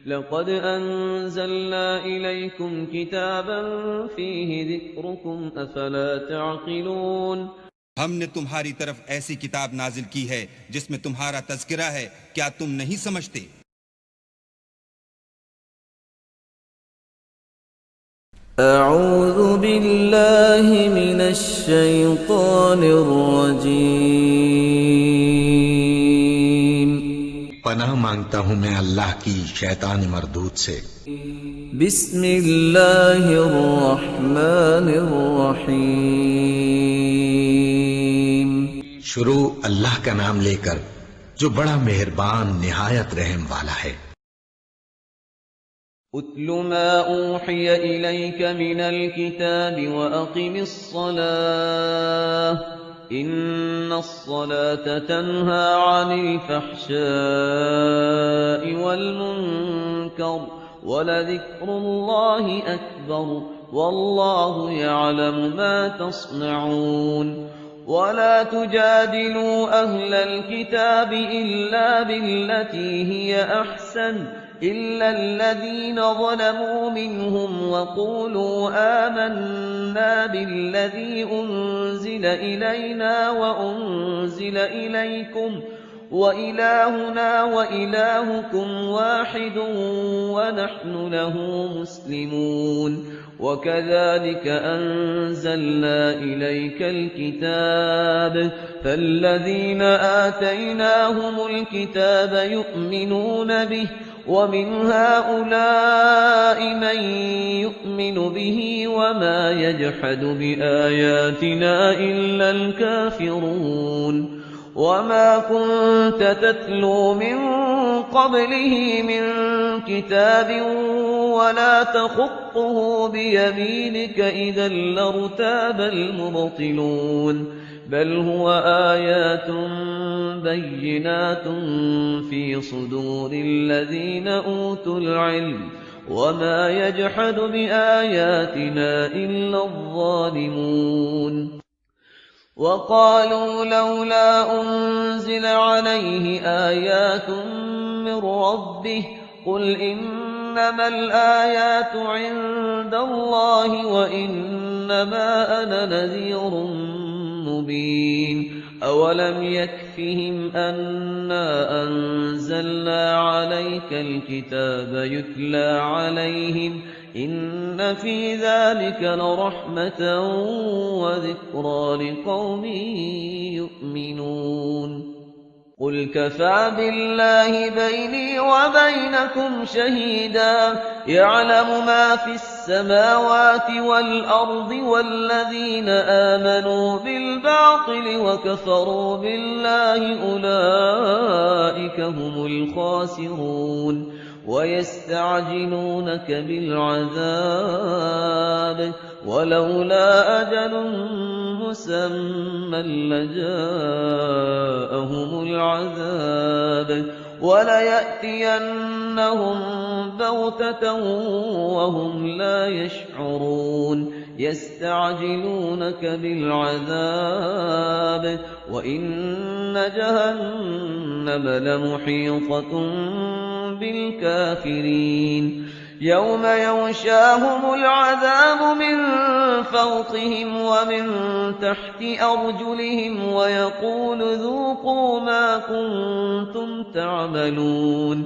لقد أنزلنا إليكم كتابا فيه ذكركم أفلا تعقلون ہم نے تمہاری طرف ایسی کتاب نازل کی ہے جس میں تمہارا تذکرہ ہے، کیا تم نہیں سمجھتے؟ اعوذ باللہ من الشیطان الرجیم، پناہ مانگتا ہوں میں اللہ کی شیطان مردود سے۔ بسم اللہ الرحمن الرحیم، شروع اللہ کا نام لے کر جو بڑا مہربان نہایت رحم والا ہے۔ اتل ما اوحی الیک من الکتاب واقم الصلاة ان الصلاة تنہى عن الفحشاء والمنکر ولذکر اللہ اکبر واللہ یعلم ما تصنعون ولا تجادلوا أهل الكتاب إلا بالتي هي أحسن إلا الذين ظلموا منهم وقولوا آمنا بالذي أنزل إلينا وأنزل إليكم وإلهنا وإلهكم واحد ونحن له مسلمون وكذلك أنزلنا إليك الكتاب فالذين آتيناهم الكتاب يؤمنون به ومن هؤلاء من يؤمن به وما يجحد بآياتنا إلا الكافرون وما كنت تتلو من قبله من كتاب ولا تخطه بيمينك إذا لارتاب المبطلون بل هو آيات بينات في صدور الذين أوتوا العلم وما يجحد بآياتنا إلا الظالمون وقالوا لولا أنزل عليه آيات من ربه قل إنما الآيات عند الله وإنما أنا نذير مبين أولم يكفهم أنا أنزلنا عليك الكتاب يتلى عليهم إن في ذلك لرحمة وذكرى لقوم يؤمنون قل كفى بالله بيني وبينكم شهيدا يعلم ما في السماوات والأرض والذين آمنوا بالباطل وكفروا بالله أولئك هم الخاسرون ويستعجلونك بالعذاب ولولا أجل مسمى لجاءهم العذاب وليأتينهم بغتة وهم لا يشعرون يستعجلونك بالعذاب وإن جهنم لمحيطة بالكافرين يوم يغشاهم العذاب من فوقهم ومن تحت أرجلهم ويقول ذوقوا ما كنتم تعملون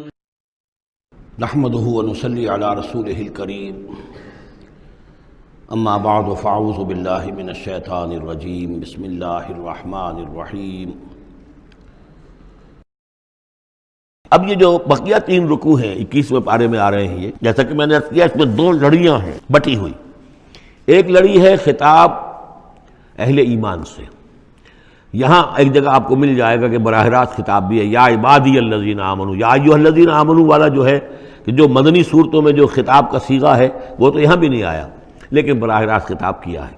نحمده ونصلي على رسوله الكريم اما بعد فاعوذ باللہ من الشیطان الرجیم بسم اللہ الرحمن الرحیم۔ اب یہ جو بقیہ 3 رکوع ہیں 21ویں پارے میں آ رہے ہیں، یہ جیسا کہ میں نے عرض کیا اس میں 2 لڑیاں ہیں بٹی ہوئی۔ ایک لڑی ہے خطاب اہل ایمان سے، یہاں ایک جگہ آپ کو مل جائے گا کہ براہ راست خطاب بھی ہے، یا عبادی الذین آمنوا، یا ایھا الذین آمنوا والا جو ہے کہ جو مدنی صورتوں میں جو خطاب کا صیغہ ہے وہ تو یہاں بھی نہیں آیا، لیکن براہ راست خطاب کیا ہے۔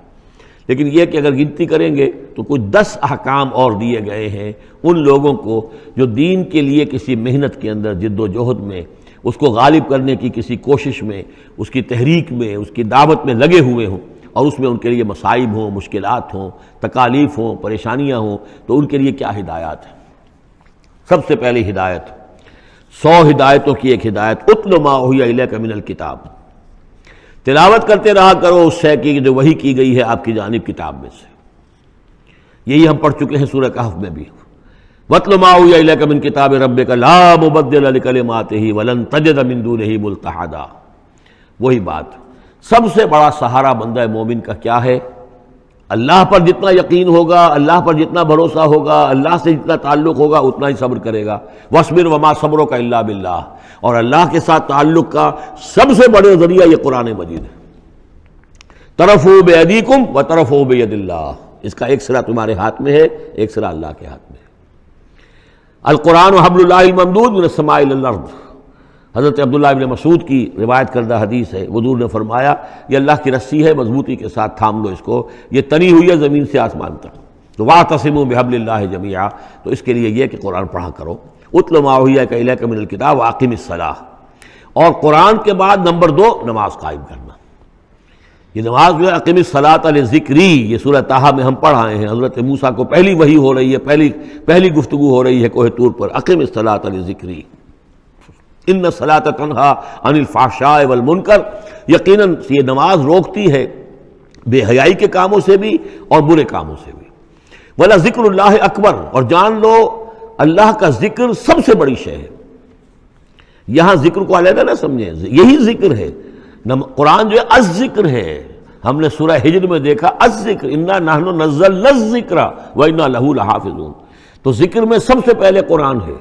لیکن یہ کہ اگر گنتی کریں گے تو کچھ 10 احکام اور دیے گئے ہیں ان لوگوں کو جو دین کے لیے کسی محنت کے اندر جد و جہد میں، اس کو غالب کرنے کی کسی کوشش میں، اس کی تحریک میں، اس کی دعوت میں لگے ہوئے ہوں، اور اس میں ان کے لیے مصائب ہوں، مشکلات ہوں، تکالیف ہوں، پریشانیاں ہوں، تو ان کے لیے کیا ہدایات ہیں۔ سب سے پہلی ہدایت 100 ہدایتوں کی ایک ہدایت، اتل ما اوحی الیک من الکتاب، تلاوت کرتے رہا کرو اس شے کی جو وحی کی گئی ہے آپ کی جانب کتاب میں سے. یہی ہم پڑھ چکے ہیں سورہ کہف میں بھی، وَاتْلُ مَا أُوحِیَ إِلَيْكَ مِن كِتَابِ رَبِّكَ لَا مُبَدِّلَ لِكَلِمَاتِهِ وَلَن تَجِدَ مِن دُونِهِ مُلْتَحَدًا. وہی بات، سب سے بڑا سہارا بندہ مومن کا کیا ہے؟ اللہ پر جتنا یقین ہوگا، اللہ پر جتنا بھروسہ ہوگا، اللہ سے جتنا تعلق ہوگا اتنا ہی صبر کرے گا. وَاصْبِرْ وَمَا صَبْرُكَ إِلَّا بِاللَّهِ، اور اللہ کے ساتھ تعلق کا سب سے بڑے ذریعہ یہ قرآن مجید ہے. طرفوا بِأَيْدِيكُمْ وَطَرَفُوا بِيَدِ اللَّهِ، اس کا ایک سرا تمہارے ہاتھ میں ہے، ایک سرا اللہ کے ہاتھ میں ہے. القرآن حبل اللہ الممدود من السماء الی الارض، حضرت عبداللہ ابن مسعود کی روایت کردہ حدیث ہے، حضور نے فرمایا یہ اللہ کی رسی ہے، مضبوطی کے ساتھ تھام لو اس کو، یہ تنی ہوئی ہے زمین سے آسمان تک. تو واعتصموا بحبل اللہ جمیعا، تو اس کے لیے یہ کہ قرآن پڑھا کرو. اتل ما اوحی الیک من الکتاب واقم الصلاۃ، اور قرآن کے بعد نمبر 2 نماز قائم کرنا. یہ نماز جو ہے اقم الصلاۃ لذکری، یہ سورہ طٰہٰ میں ہم پڑھ آئے ہیں، حضرت موسیٰ کو پہلی وحی ہو رہی ہے، پہلی گفتگو ہو رہی ہے کوہ طور پر، اقم الصلاۃ لذکری ان الصلاۃ تنہیٰ عن الفحشاء والمنکر. یقیناً یہ نماز روکتی ہے بے حیائی کے کاموں سے بھی اور برے کاموں سے بھی. وَلَذِکْرُ اللَّہِ اکبر، اور جان لو اللہ کا ذکر سب سے بڑی شے ہے. یہاں ذکر کو علیحدہ نہ سمجھیں، یہی ذکر ہے. قرآن جو ہے الذکر ہے، ہم نے سورہ ہجر میں دیکھا الذکر انا نحن نزلنا الذکر وانا لہ لحافظون. تو ذکر میں سب سے پہلے قرآن ہے.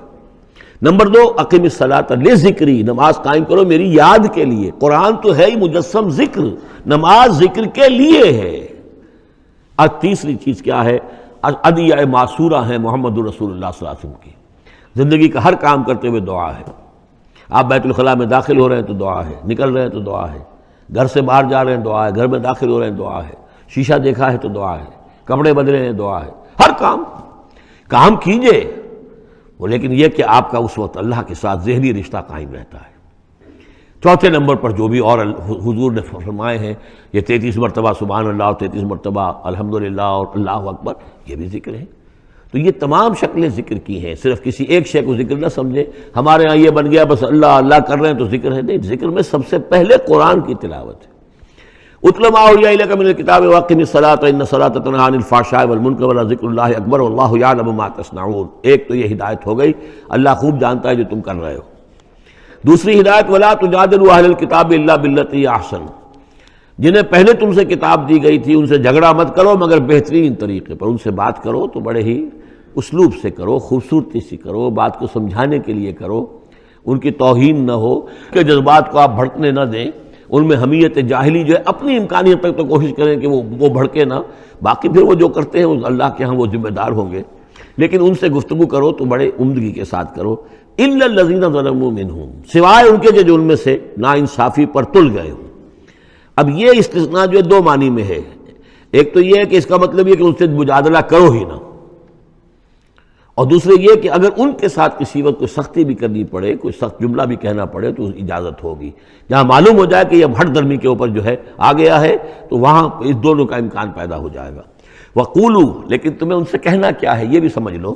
نمبر 2 اقم الصلاۃ لذکری، نماز قائم کرو میری یاد کے لیے. قرآن تو ہے ہی مجسم ذکر، نماز ذکر کے لیے ہے. اور تیسری چیز کیا ہے؟ ادعیہ معصورہ ہیں محمد رسول اللہ صلی اللہ علیہ وسلم کی. زندگی کا ہر کام کرتے ہوئے دعا ہے. آپ بیت الخلاء میں داخل ہو رہے ہیں تو دعا ہے، نکل رہے ہیں تو دعا ہے، گھر سے باہر جا رہے ہیں دعا ہے، گھر میں داخل ہو رہے ہیں دعا ہے، شیشہ دیکھا ہے تو دعا ہے، کپڑے بدلے ہیں دعا ہے. ہر کام کیجئے وہ، لیکن یہ کہ آپ کا اس وقت اللہ کے ساتھ ذہنی رشتہ قائم رہتا ہے. چوتھے نمبر پر جو بھی اور حضور نے فرمائے ہیں، یہ 33 مرتبہ سبحان اللہ اور 33 مرتبہ الحمدللہ اور اللہ اکبر، یہ بھی ذکر ہے. تو یہ تمام شکلیں ذکر کی ہیں، صرف کسی ایک شے کو ذکر نہ سمجھیں. ہمارے ہاں یہ بن گیا بس اللہ اللہ کر رہے ہیں تو ذکر ہے، نہیں. ذکر میں سب سے پہلے قرآن کی تلاوت ہے. اتل ما اوحی الیک من الکتاب واقم الصلاۃ ان الصلاۃ تنہیٰ عن الفحشاء والمنکر ولذکر اللہ اکبر واللہ یعلم ما تصنعون. ایک تو یہ ہدایت ہو گئی، اللہ خوب جانتا ہے جو تم کر رہے ہو. دوسری ہدایت ولا تجادلوا اہل الکتاب الا باللتی احسن، جنہیں پہلے تم سے کتاب دی گئی تھی ان سے جھگڑا مت کرو مگر بہترین طریقے پر. ان سے بات کرو تو بڑے ہی اسلوب سے کرو، خوبصورتی سے کرو، بات کو سمجھانے کے لیے کرو، ان کی توہین نہ ہو کہ جذبات کو آپ بھڑکنے نہ دیں. ان میں حمیت جاہلی جو ہے اپنی امکانیت تک تو کوشش کریں کہ وہ بھڑکے نہ، باقی پھر وہ جو کرتے ہیں وہ اللہ کے ہاں وہ ذمہ دار ہوں گے. لیکن ان سے گفتگو کرو تو بڑے عمدگی کے ساتھ کرو. الا الذین ظلموا منہم، سوائے ان کے جو ان میں سے ناانصافی پر تل گئے ہوں. اب یہ استثناء جو ہے 2 معنی میں ہے. ایک تو یہ ہے کہ اس کا مطلب یہ کہ ان سے مجادلہ کرو ہی نہ، اور دوسرے یہ کہ اگر ان کے ساتھ کسی وقت کوئی سختی بھی کرنی پڑے، کوئی سخت جملہ بھی کہنا پڑے تو اجازت ہوگی. جہاں معلوم ہو جائے کہ یہ ہٹ درمی کے اوپر جو ہے آ گیا ہے تو وہاں اس دونوں کا امکان پیدا ہو جائے گا. وَقُولُوا، لیکن تمہیں ان سے کہنا کیا ہے یہ بھی سمجھ لو،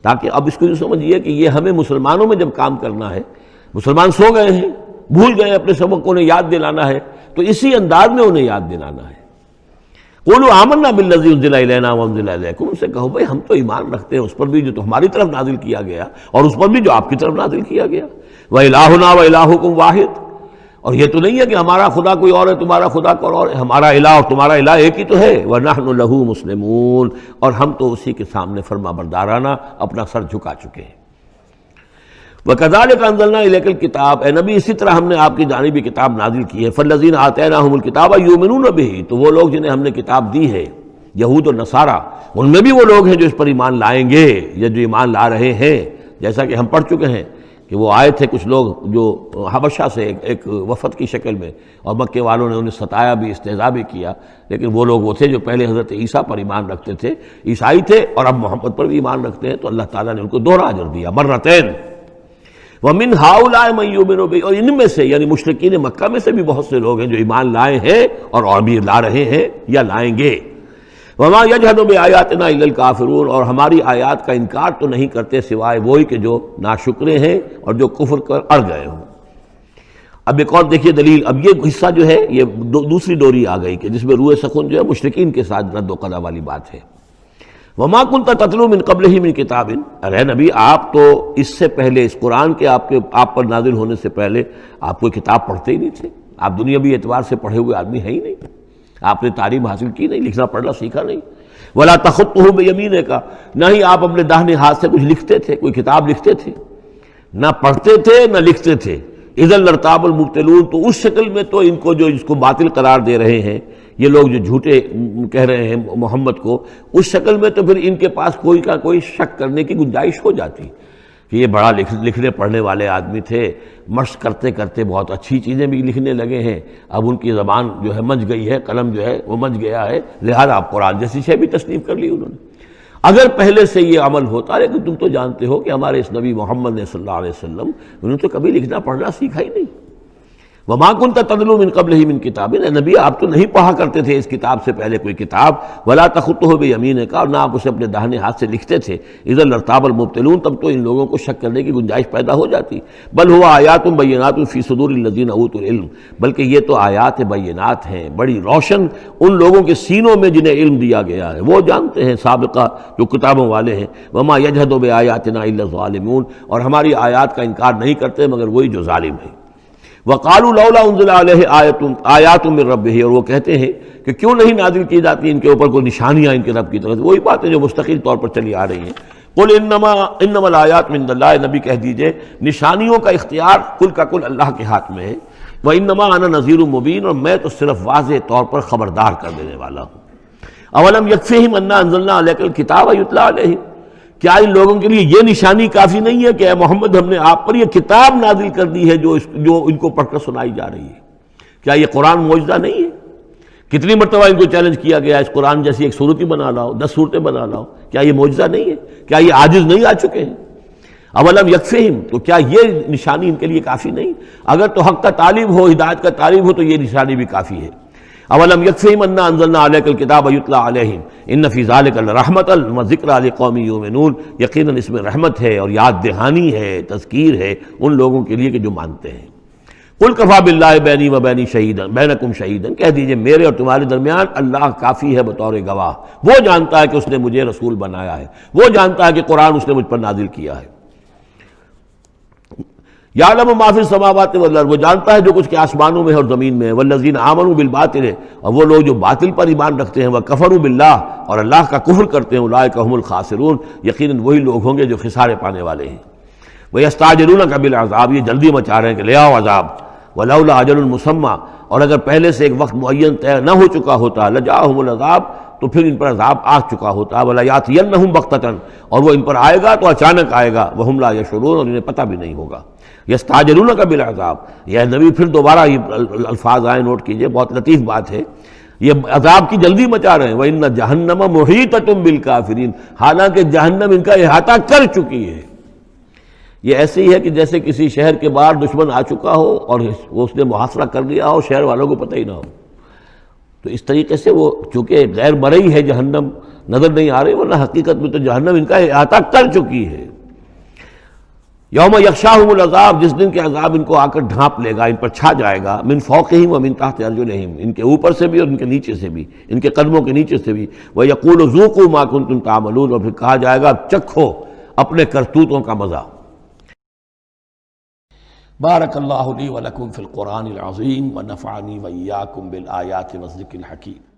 تاکہ اب اس کو سمجھیے کہ یہ ہمیں مسلمانوں میں جب کام کرنا ہے، مسلمان سو گئے ہیں، بھول گئے اپنے سبق کو، انہیں یاد دلانا ہے تو اسی انداز میں انہیں یاد دلانا ہے. قولوا آمنا بالذی انزل الینا وانزل الیکم، ان سے کہو بھائی ہم تو ایمان رکھتے ہیں اس پر بھی جو تو ہماری طرف نازل کیا گیا اور اس پر بھی جو آپ کی طرف نازل کیا گیا. وَإِلَٰهُنَا وَإِلَٰهُكُمْ وَاحِدٌ، اور یہ تو نہیں ہے کہ ہمارا خدا کوئی اور ہے تمہارا خدا کوئی اور ہے، ہمارا الہ اور تمہارا الہ ایک ہی تو ہے. وَنَحْنُ لَهُ مُسْلِمُونَ، اور ہم تو اسی کے سامنے فرما بردارانہ اپنا سر جھکا چکے ہیں. وَكَذَلِكَ أَنزَلْنَا إِلَيْكَ الْكِتَابَ، اے نبی اسی طرح ہم نے آپ کی جانب یہ کتاب نازل کی ہے. فَالَّذِينَ آتَيْنَاهُمُ الْكِتَابَ يُؤْمِنُونَ بِهِ، تو وہ لوگ جنہیں ہم نے کتاب دی ہے، یہود اور نصارہ، ان میں بھی وہ لوگ ہیں جو اس پر ایمان لائیں گے یا جو ایمان لا رہے ہیں. جیسا کہ ہم پڑھ چکے ہیں کہ وہ آئے تھے کچھ لوگ جو حبشہ سے ایک وفد کی شکل میں، اور مکے والوں نے انہیں ستایا بھی، استہزاء بھی کیا. لیکن وہ لوگ وہ تھے جو پہلے حضرت عیسیٰ پر ایمان رکھتے تھے، عیسائی تھے، اور اب محمد پر بھی ایمان رکھتے ہیں. تو اللہ تعالیٰ نے ان کو دوہرا اجر دیا، مرتين. وَمِنْ هَؤُلَاءِ مَن يُؤْمِنُ بِهِ، اور ان میں سے یعنی مشرکین مکہ میں سے بھی بہت سے لوگ ہیں جو ایمان لائے ہیں اور بھی لا رہے ہیں یا لائیں گے. وما یجحد بآیاتنا الا الکافرون، اور ہماری آیات کا انکار تو نہیں کرتے سوائے وہی کہ جو ناشکرے ہیں اور جو کفر کر اڑ گئے ہوں۔ اب ایک اور دیکھیے دلیل، اب یہ حصہ جو ہے یہ دوسری ڈوری آ گئی کہ جس میں روئے سخن جو ہے مشرکین کے ساتھ رد و قضا والی بات ہے۔ وما كنت تتلو من قبلہ من کتاب، ارے نبی آپ تو اس سے پہلے، اس قرآن کے آپ پر نازل ہونے سے پہلے آپ کوئی کتاب پڑھتے ہی نہیں تھے، آپ دنیاوی اعتبار سے پڑھے ہوئے آدمی ہیں ہی نہیں، آپ نے تعلیم حاصل کی نہیں، لکھنا پڑھنا سیکھا نہیں۔ ولا تخطہ بیمینک، نہ ہی آپ اپنے داہنے ہاتھ سے کچھ لکھتے تھے، کوئی کتاب لکھتے تھے، نہ پڑھتے تھے نہ لکھتے تھے۔ اذا لارتاب المبطلون، تو اس شکل میں تو ان کو جو اس کو باطل قرار دے رہے ہیں یہ لوگ جو جھوٹے کہہ رہے ہیں محمد کو، اس شکل میں تو پھر ان کے پاس کوئی کا کوئی شک کرنے کی گنجائش ہو جاتی کہ یہ بڑا لکھنے پڑھنے والے آدمی تھے، مشق کرتے کرتے بہت اچھی چیزیں بھی لکھنے لگے ہیں، اب ان کی زبان جو ہے منج گئی ہے، قلم جو ہے وہ منج گیا ہے، لہذا اب قرآن جیسی شے بھی تصنیف کر لی انہوں نے۔ اگر پہلے سے یہ عمل ہوتا، لیکن تم تو جانتے ہو کہ ہمارے اس نبی محمد نے صلی اللہ علیہ وسلم انہوں نے تو کبھی لکھنا پڑھنا سیکھا ہی نہیں۔ وما كنت تتلو من قبلہ من کتاب، نبی آپ تو نہیں پڑھا کرتے تھے اس کتاب سے پہلے کوئی کتاب، ولا تخطہ بیمینک، اور نہ آپ اسے اپنے داہنے ہاتھ سے لکھتے تھے۔ اذا لارتاب المبطلون، تب تو ان لوگوں کو شک کرنے کی گنجائش پیدا ہو جاتی۔ بل هو آیات بینات فی صدور الذین اوتوا العلم، بلکہ یہ تو آیات بینات ہیں، بڑی روشن ان لوگوں کے سینوں میں جنہیں علم دیا گیا ہے، وہ جانتے ہیں سابقہ جو کتابوں والے ہیں۔ وما یجحد بآیاتنا الا الظالمون، اور ہماری آیات کا انکار نہیں کرتے مگر وہی جو ظالم ہیں۔ وقالوا لولا انزل علیہ آیات من ربہ، اور وہ کہتے ہیں کہ کیوں نہیں نازل کی جاتی ان کے اوپر کوئی نشانیاں ان کے رب کی طرف سے، وہی باتیں جو مستقل طور پر چلی آ رہی ہیں۔ قل انما الآیات من اللہ، نبی کہہ دیجئے نشانیوں کا اختیار کل کا کل اللہ کے ہاتھ میں ہے۔ وانما انا نذیر مبین، اور میں تو صرف واضح طور پر خبردار کر دینے والا ہوں۔ اولم یکفیہم انا انزلنا علیک الکتاب یتلی علیہم، کیا ان لوگوں کے لیے یہ نشانی کافی نہیں ہے کہ اے محمد ہم نے آپ پر یہ کتاب نازل کر دی ہے جو ان کو پڑھ کر سنائی جا رہی ہے؟ کیا یہ قرآن معجزہ نہیں ہے؟ کتنی مرتبہ ان کو چیلنج کیا گیا اس قرآن جیسی ایک صورت ہی بنا لاؤ، 10 صورتیں بنا لاؤ، کیا یہ معجزہ نہیں ہے؟ کیا یہ عاجز نہیں آ چکے ہیں؟ اولم یکفیہم، تو کیا یہ نشانی ان کے لیے کافی نہیں؟ اگر تو حق کا طالب ہو، ہدایت کا طالب ہو، تو یہ نشانی بھی کافی ہے۔ اولم یکفیہم انا انزلنا علیک الکتاب یتلی علیہم ان فی ذلک لرحمۃ وذکری لقوم یؤمنون، یقیناً اس میں رحمت ہے اور یاد دہانی ہے، تذکیر ہے ان لوگوں کے لیے کہ جو مانتے ہیں۔ قل کفی باللہ بینی و بین شہیدا بینکم شہیدا، کہہ دیجئے میرے اور تمہارے درمیان اللہ کافی ہے بطور گواہ، وہ جانتا ہے کہ اس نے مجھے رسول بنایا ہے، وہ جانتا ہے کہ قرآن اس نے مجھ پر نازل کیا ہے۔ یعلم ما فی السماوات والارض، وہ جانتا ہے جو کچھ کہ آسمانوں میں ہے اور زمین میں ہے۔ والذین آمنوا بالباطل، اور وہ لوگ جو باطل پر ایمان رکھتے ہیں، وکفروا باللہ، اور اللہ کا کفر کرتے ہیں، اولئک هم الخاسرون، یقیناً وہی لوگ ہوں گے جو خسارے پانے والے ہیں۔ ویستعجلونک بالعذاب، یہ جلدی مچا رہے ہیں کہ لے آؤ عذاب۔ ولولا اجل مسمى، اور اگر پہلے سے ایک وقت معین طے نہ ہو چکا ہوتا، لجاءہم العذاب، تو پھر ان پر عذاب آ چکا ہوتا۔ ولیاتینہم بغتۃ، اور وہ ان پر آئے گا تو اچانک آئے گا، وہم لا یشعرون، اور انہیں پتہ بھی نہیں ہوگا۔ یستعجلونک بالعذاب، یہ نبی پھر دوبارہ یہ الفاظ آئے، نوٹ کیجئے، بہت لطیف بات ہے، یہ عذاب کی جلدی مچا رہے ہیں۔ وَإِنَّ جَهَنَّمَ مُحِيطَةٌ بِالْكَافِرِينَ، حالانکہ جہنم ان کا احاطہ کر چکی ہے۔ یہ ایسے ہی ہے کہ جیسے کسی شہر کے باہر دشمن آ چکا ہو اور اس نے محاصرہ کر لیا ہو، شہر والوں کو پتہ ہی نہ ہو، تو اس طریقے سے وہ چونکہ غیر مرئی ہے جہنم، نظر نہیں آ رہی، ورنہ حقیقت میں تو جہنم ان کا احاطہ کر چکی ہے۔ یوم یغشاہم العذاب، جس دن کے عذاب ان کو آ کر ڈھانپ لے گا، ان پر چھا جائے گا، من فوقہم ومن تحت ارجلہم، ان کے اوپر سے بھی اور ان کے نیچے سے بھی، ان کے قدموں کے نیچے سے بھی۔ ویقول ذوقوا ما کنتم تعملون، اور پھر کہا جائے گا چکھو اپنے کرتوتوں کا مزہ۔ بارک اللہ لی ولکم فی القرآن العظیم ونفعنی وإیاکم بالآیات والذکر الحکیم۔